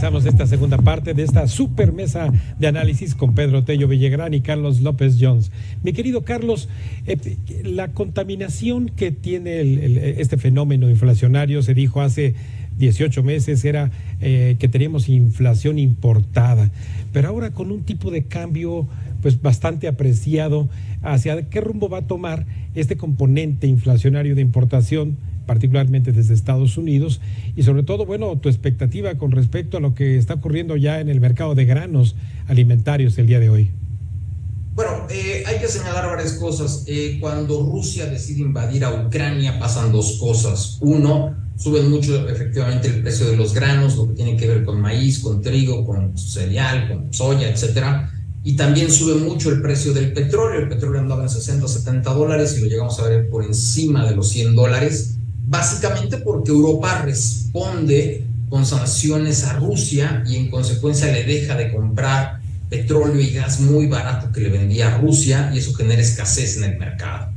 Regresamos a esta segunda parte de esta super mesa de análisis con Pedro Tello Villagrán y Carlos López Jones. Mi querido Carlos, la contaminación que tiene este fenómeno inflacionario, se dijo hace 18 meses, era que teníamos inflación importada, pero ahora con un tipo de cambio pues bastante apreciado, ¿hacia qué rumbo va a tomar este componente inflacionario de importación, particularmente desde Estados Unidos? Y sobre todo, bueno, tu expectativa con respecto a lo que está ocurriendo ya en el mercado de granos alimentarios el día de hoy. Bueno, hay que señalar varias cosas. Cuando Rusia decide invadir a Ucrania pasan dos cosas. Uno, suben mucho efectivamente el precio de los granos, lo que tiene que ver con maíz, con trigo, con cereal, con soya, etcétera. Y también sube mucho el precio del petróleo. El petróleo andaba en 60, 70 dólares y lo llegamos a ver por encima de los 100 dólares, básicamente porque Europa responde con sanciones a Rusia y en consecuencia le deja de comprar petróleo y gas muy barato que le vendía a Rusia, y eso genera escasez en el mercado.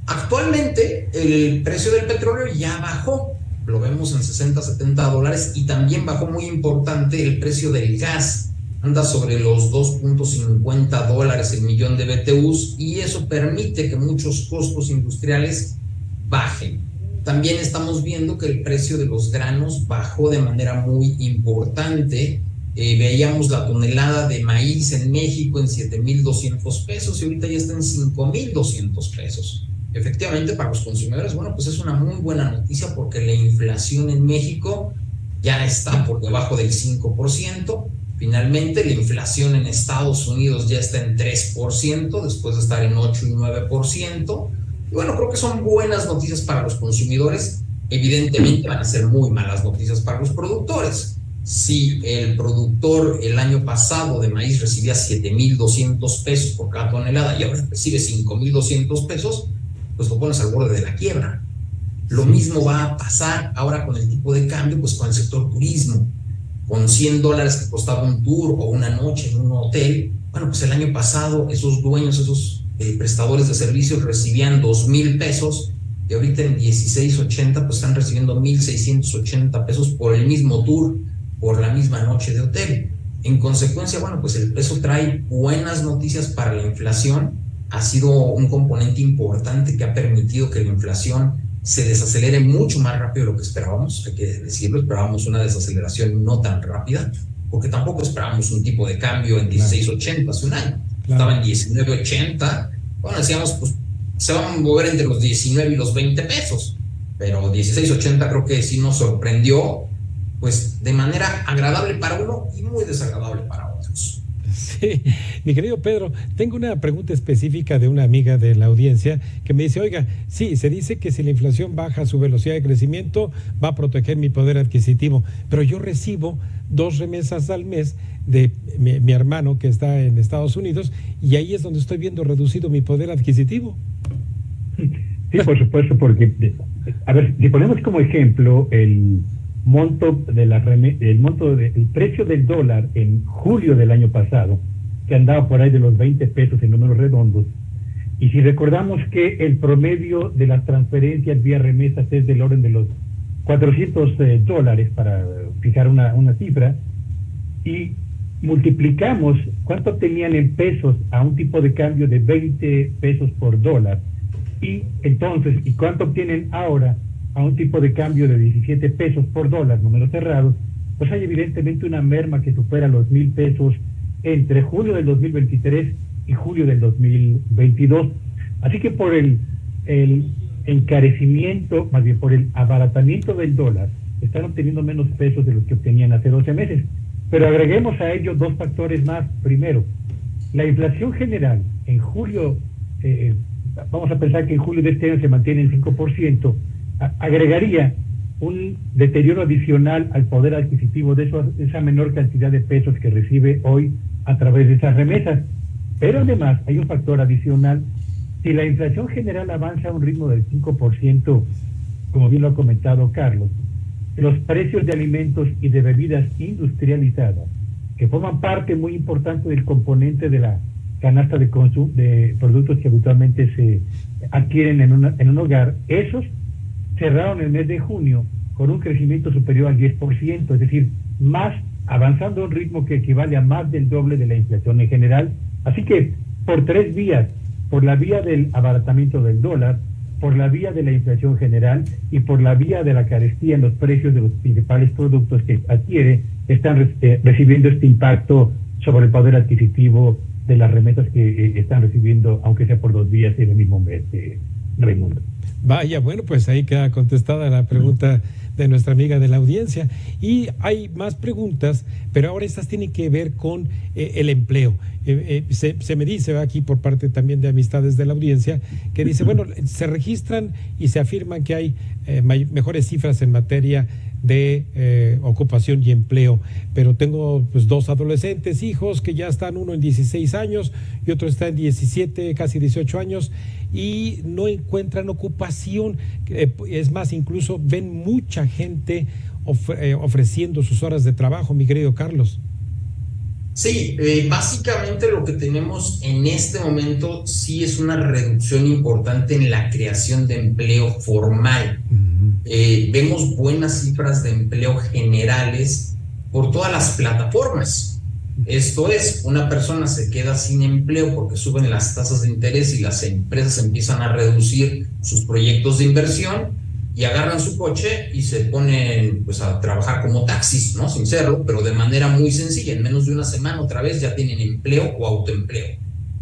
Actualmente el precio del petróleo ya bajó, lo vemos en 60, 70 dólares, y también bajó muy importante el precio del gas. Anda sobre los 2.50 dólares el millón de BTUs, y eso permite que muchos costos industriales bajen. También estamos viendo que el precio de los granos bajó de manera muy importante. Veíamos la tonelada de maíz en México en 7,200 pesos y ahorita ya está en 5,200 pesos. Efectivamente, para los consumidores, bueno, pues es una muy buena noticia porque la inflación en México ya está por debajo del 5%. Finalmente, la inflación en Estados Unidos ya está en 3%, después de estar en 8 y 9%. Y bueno, creo que son buenas noticias para los consumidores. Evidentemente van a ser muy malas noticias para los productores. Si el productor el año pasado de maíz recibía 7,200 pesos por cada tonelada y ahora recibe 5,200 pesos, pues lo pones al borde de la quiebra. Lo mismo va a pasar ahora con el tipo de cambio, pues con el sector turismo. Con 100 dólares que costaba un tour o una noche en un hotel, bueno, pues el año pasado esos dueños, esos prestadores de servicios recibían 2,000 pesos y ahorita en 16.80 pues están recibiendo 1,680 pesos por el mismo tour, por la misma noche de hotel. En consecuencia, bueno, pues el peso trae buenas noticias para la inflación. Ha sido un componente importante que ha permitido que la inflación se desacelere mucho más rápido de lo que esperábamos. Hay que decirlo, esperábamos una desaceleración no tan rápida, porque tampoco esperábamos un tipo de cambio en 16.80 hace un año. Estaba en 19.80, bueno, decíamos, pues se van a mover entre los 19 y los 20 pesos, pero 16.80 creo que sí nos sorprendió, pues de manera agradable para uno y muy desagradable para otros. Sí, mi querido Pedro, tengo una pregunta específica de una amiga de la audiencia que me dice, oiga, sí, se dice que si la inflación baja su velocidad de crecimiento va a proteger mi poder adquisitivo, pero yo recibo 2 remesas al mes de mi hermano que está en Estados Unidos y ahí es donde estoy viendo reducido mi poder adquisitivo. Sí, por supuesto, porque, a ver, si ponemos como ejemplo el monto del precio del dólar en julio del año pasado, que andaba por ahí de los 20 pesos en números redondos, y si recordamos que el promedio de las transferencias vía remesas es del orden de los 400 dólares, para fijar una cifra, y multiplicamos cuánto obtenían en pesos a un tipo de cambio de 20 pesos por dólar, y entonces, ¿y cuánto obtienen ahora a un tipo de cambio de 17 pesos por dólar, números cerrados? Pues hay evidentemente una merma que supera los 1,000 pesos entre julio del 2023 y julio del 2022. Así que por el encarecimiento, más bien por el abaratamiento del dólar, están obteniendo menos pesos de los que obtenían hace 12 meses. Pero agreguemos a ello 2 factores más. Primero, la inflación general en julio, vamos a pensar que en julio de este año se mantiene en 5%, agregaría un deterioro adicional al poder adquisitivo de esa menor cantidad de pesos que recibe hoy a través de esas remesas. Pero además hay un factor adicional. Si la inflación general avanza a un ritmo del 5%, como bien lo ha comentado Carlos, los precios de alimentos y de bebidas industrializadas, que forman parte muy importante del componente de la canasta de consumo de productos que habitualmente se adquieren en un hogar, esos cerraron el mes de junio con un crecimiento superior al 10%, es decir, más avanzando a un ritmo que equivale a más del doble de la inflación en general. Así que por tres vías, por la vía del abaratamiento del dólar, por la vía de la inflación general y por la vía de la carestía en los precios de los principales productos que adquiere, están recibiendo este impacto sobre el poder adquisitivo de las remesas que están recibiendo, aunque sea por dos vías en el mismo mes, Raimundo. Vaya, bueno, pues ahí queda contestada la pregunta de nuestra amiga de la audiencia. Y hay más preguntas, pero ahora estas tienen que ver con el empleo. Se me dice aquí por parte también de amistades de la audiencia que dice, bueno, se registran y se afirman que hay mejores cifras en materia de ocupación y empleo, pero tengo pues dos adolescentes, hijos que ya están, uno en 16 años y otro está en 17, casi 18 años y no encuentran ocupación, es más, incluso ven mucha gente ofreciendo sus horas de trabajo, mi querido Carlos. Sí, básicamente lo que tenemos en este momento sí es una reducción importante en la creación de empleo formal. Vemos buenas cifras de empleo generales por todas las plataformas. Esto es, una persona se queda sin empleo porque suben las tasas de interés y las empresas empiezan a reducir sus proyectos de inversión y agarran su coche y se ponen pues a trabajar como taxis, ¿no? Sin serlo, pero de manera muy sencilla. En menos de una semana otra vez ya tienen empleo o autoempleo.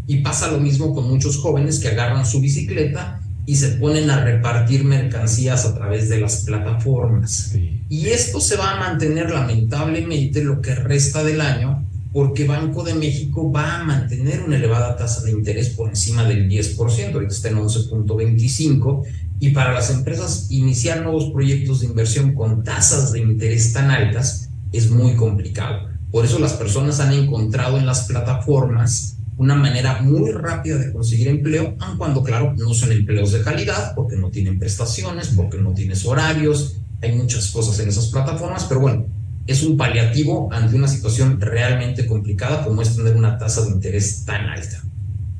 Y pasa lo mismo con muchos jóvenes que agarran su bicicleta y se ponen a repartir mercancías a través de las plataformas. Sí. Y esto se va a mantener lamentablemente lo que resta del año, porque Banco de México va a mantener una elevada tasa de interés por encima del 10%, ahorita está en 11.25%, y para las empresas iniciar nuevos proyectos de inversión con tasas de interés tan altas es muy complicado. Por eso las personas han encontrado en las plataformas una manera muy rápida de conseguir empleo, aun cuando, claro, no son empleos de calidad, porque no tienen prestaciones, porque no tienes horarios, hay muchas cosas en esas plataformas, pero bueno, es un paliativo ante una situación realmente complicada como es tener una tasa de interés tan alta.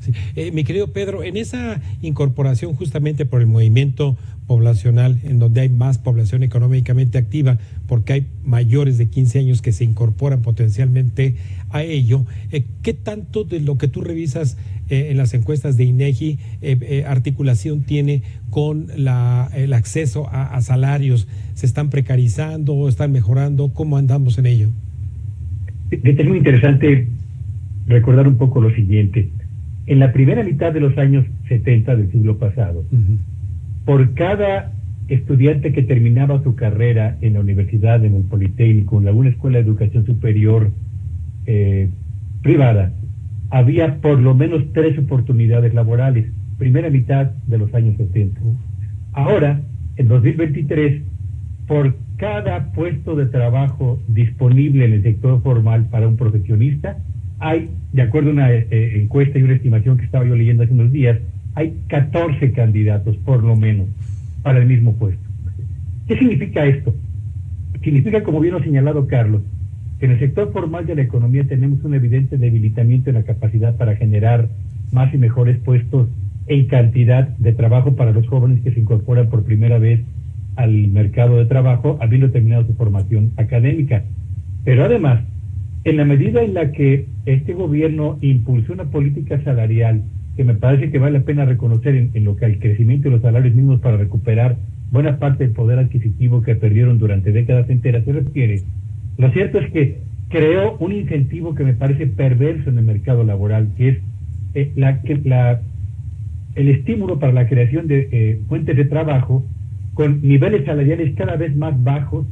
Sí. Mi querido Pedro, en esa incorporación justamente por el movimiento poblacional, en donde hay más población económicamente activa, porque hay mayores de 15 años que se incorporan potencialmente a ello, ¿qué tanto de lo que tú revisas en las encuestas de INEGI articulación tiene con el acceso a salarios? ¿Se están precarizando, están mejorando? ¿Cómo andamos en ello? Es muy interesante recordar un poco lo siguiente. En la primera mitad de los años 70 del siglo pasado, por cada estudiante que terminaba su carrera en la universidad, en el Politécnico, en alguna escuela de educación superior privada, había por lo menos 3 oportunidades laborales, primera mitad de los años 70. Ahora, en 2023, por cada puesto de trabajo disponible en el sector formal para un profesionista, hay, de acuerdo a una encuesta y una estimación que estaba yo leyendo hace unos días, hay 14 candidatos, por lo menos, para el mismo puesto. ¿Qué significa esto? Significa, como bien lo ha señalado Carlos, que en el sector formal de la economía tenemos un evidente debilitamiento en la capacidad para generar más y mejores puestos en cantidad de trabajo para los jóvenes que se incorporan por primera vez al mercado de trabajo, habiendo terminado su formación académica. Pero además, en la medida en la que este gobierno impulsó una política salarial que me parece que vale la pena reconocer en lo que al crecimiento de los salarios mínimos para recuperar buena parte del poder adquisitivo que perdieron durante décadas enteras se refiere, lo cierto es que creó un incentivo que me parece perverso en el mercado laboral, que es el estímulo para la creación de fuentes de trabajo con niveles salariales cada vez más bajos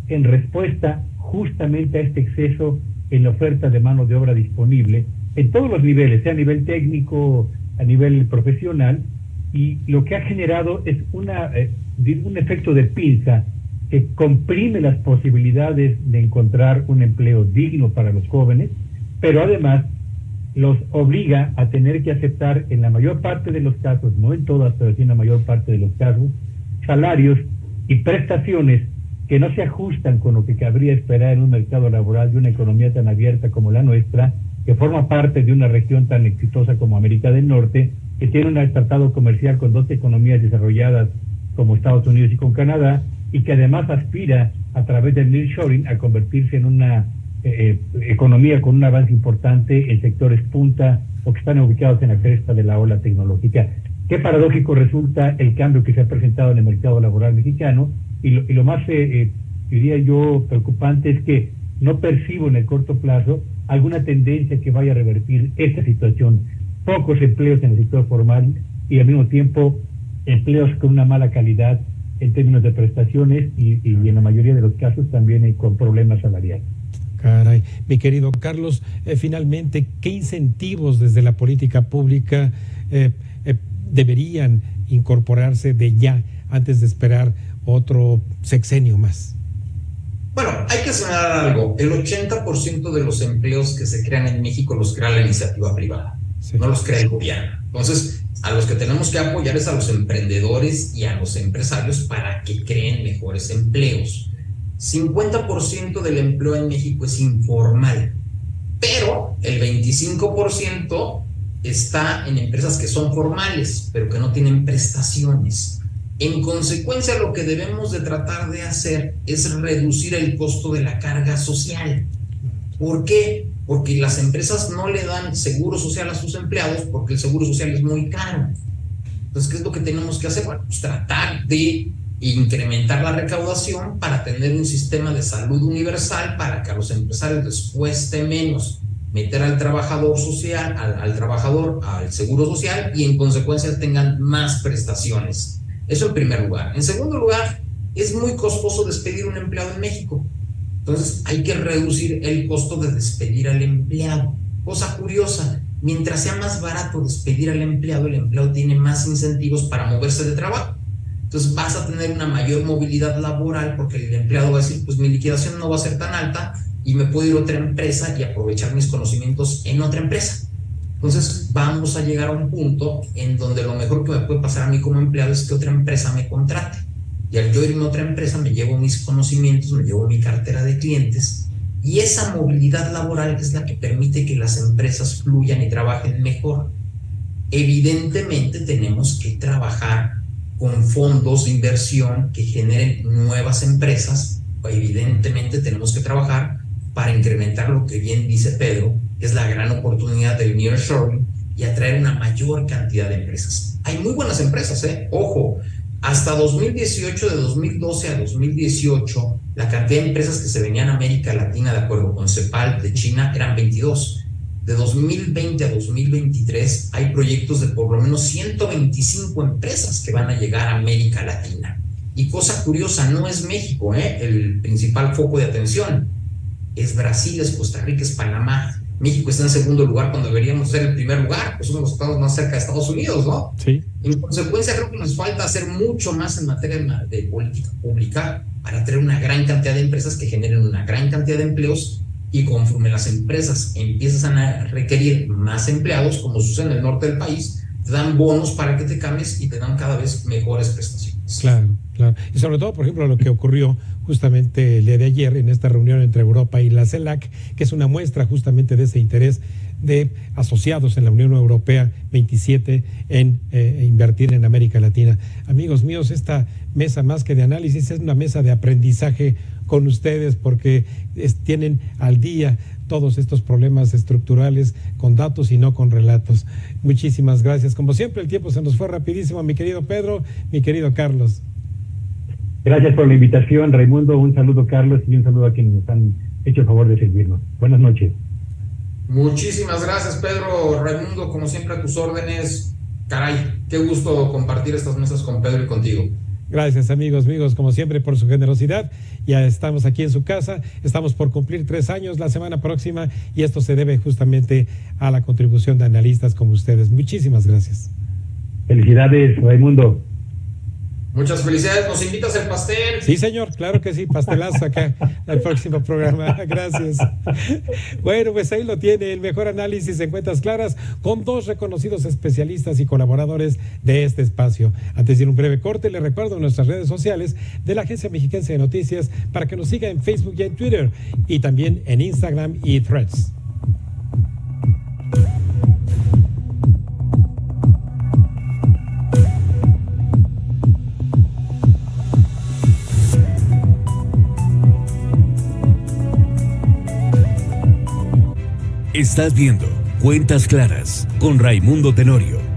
en respuesta justamente a este exceso en la oferta de mano de obra disponible en todos los niveles, sea a nivel técnico, a nivel profesional, y lo que ha generado es un efecto de pinza que comprime las posibilidades de encontrar un empleo digno para los jóvenes, pero además los obliga a tener que aceptar en la mayor parte de los casos, no en todas, pero sí en la mayor parte de los casos, salarios y prestaciones que no se ajustan con lo que cabría esperar en un mercado laboral de una economía tan abierta como la nuestra, que forma parte de una región tan exitosa como América del Norte, que tiene un tratado comercial con 2 economías desarrolladas como Estados Unidos y con Canadá, y que además aspira a través del nearshoring a convertirse en una economía con un avance importante en sectores punta o que están ubicados en la cresta de la ola tecnológica. Qué paradójico resulta el cambio que se ha presentado en el mercado laboral mexicano y lo más, diría yo, preocupante es que no percibo en el corto plazo alguna tendencia que vaya a revertir esta situación. Pocos empleos en el sector formal y al mismo tiempo empleos con una mala calidad en términos de prestaciones y en la mayoría de los casos también con problemas salariales. Caray, mi querido Carlos, finalmente, ¿qué incentivos desde la política pública deberían incorporarse de ya antes de esperar otro sexenio más? Bueno, hay que señalar algo. El 80% de los empleos que se crean en México los crea la iniciativa privada, sí. No los crea el gobierno. Entonces, a los que tenemos que apoyar es a los emprendedores y a los empresarios para que creen mejores empleos. 50% del empleo en México es informal, pero el 25% está en empresas que son formales, pero que no tienen prestaciones. En consecuencia, lo que debemos de tratar de hacer es reducir el costo de la carga social. ¿Por qué? Porque las empresas no le dan seguro social a sus empleados porque el seguro social es muy caro. Entonces, ¿qué es lo que tenemos que hacer? Bueno, pues tratar de incrementar la recaudación para tener un sistema de salud universal para que a los empresarios les cueste menos meter al trabajador social, al trabajador al seguro social y en consecuencia tengan más prestaciones. Eso en primer lugar. En segundo lugar, es muy costoso despedir a un empleado en México. Entonces hay que reducir el costo de despedir al empleado. Cosa curiosa, mientras sea más barato despedir al empleado, el empleado tiene más incentivos para moverse de trabajo. Entonces vas a tener una mayor movilidad laboral porque el empleado va a decir, pues mi liquidación no va a ser tan alta y me puedo ir a otra empresa y aprovechar mis conocimientos en otra empresa. Entonces vamos a llegar a un punto en donde lo mejor que me puede pasar a mí como empleado es que otra empresa me contrate. Y al yo irme a otra empresa me llevo mis conocimientos, me llevo mi cartera de clientes y esa movilidad laboral es la que permite que las empresas fluyan y trabajen mejor. Evidentemente tenemos que trabajar con fondos de inversión que generen nuevas empresas. Evidentemente tenemos que trabajar para incrementar lo que bien dice Pedro, que es la gran oportunidad del nearshoring y atraer una mayor cantidad de empresas. Hay muy buenas empresas, ojo, hasta 2018, de 2012 a 2018, la cantidad de empresas que se venían a América Latina, de acuerdo con CEPAL de China, eran 22. De 2020 a 2023 hay proyectos de por lo menos 125 empresas que van a llegar a América Latina. Y cosa curiosa, no es México el principal foco de atención. Es Brasil, es Costa Rica, es Panamá. México está en segundo lugar cuando deberíamos ser el primer lugar, pues somos los estados más cerca de Estados Unidos, ¿no? Sí. En consecuencia, creo que nos falta hacer mucho más en materia de política pública para tener una gran cantidad de empresas que generen una gran cantidad de empleos y conforme las empresas empiezan a requerir más empleados, como sucede en el norte del país, te dan bonos para que te cambies y te dan cada vez mejores prestaciones. Claro, claro. Y sobre todo, por ejemplo, lo que ocurrió justamente el día de ayer en esta reunión entre Europa y la CELAC, que es una muestra justamente de ese interés de asociados en la Unión Europea 27 en invertir en América Latina. Amigos míos, esta mesa más que de análisis es una mesa de aprendizaje con ustedes porque tienen al día todos estos problemas estructurales con datos y no con relatos. Muchísimas gracias. Como siempre, el tiempo se nos fue rapidísimo, mi querido Pedro, mi querido Carlos. Gracias por la invitación, Raimundo. Un saludo, Carlos, y un saludo a quienes nos han hecho el favor de servirnos. Buenas noches. Muchísimas gracias, Pedro. Raimundo, como siempre, a tus órdenes. Caray, qué gusto compartir estas mesas con Pedro y contigo. Gracias, amigos, como siempre, por su generosidad. Ya estamos aquí en su casa, estamos por cumplir 3 años la semana próxima y esto se debe justamente a la contribución de analistas como ustedes. Muchísimas gracias. Felicidades, Raimundo. Muchas felicidades. ¿Nos invitas al pastel? Sí, señor, claro que sí, pastelazo acá al próximo programa. Gracias. Bueno, pues ahí lo tiene, el mejor análisis en cuentas claras con 2 reconocidos especialistas y colaboradores de este espacio. Antes de ir un breve corte, les recuerdo nuestras redes sociales de la Agencia Mexiquense de Noticias para que nos siga en Facebook y en Twitter y también en Instagram y Threads. Estás viendo Cuentas Claras con Raimundo Tenorio.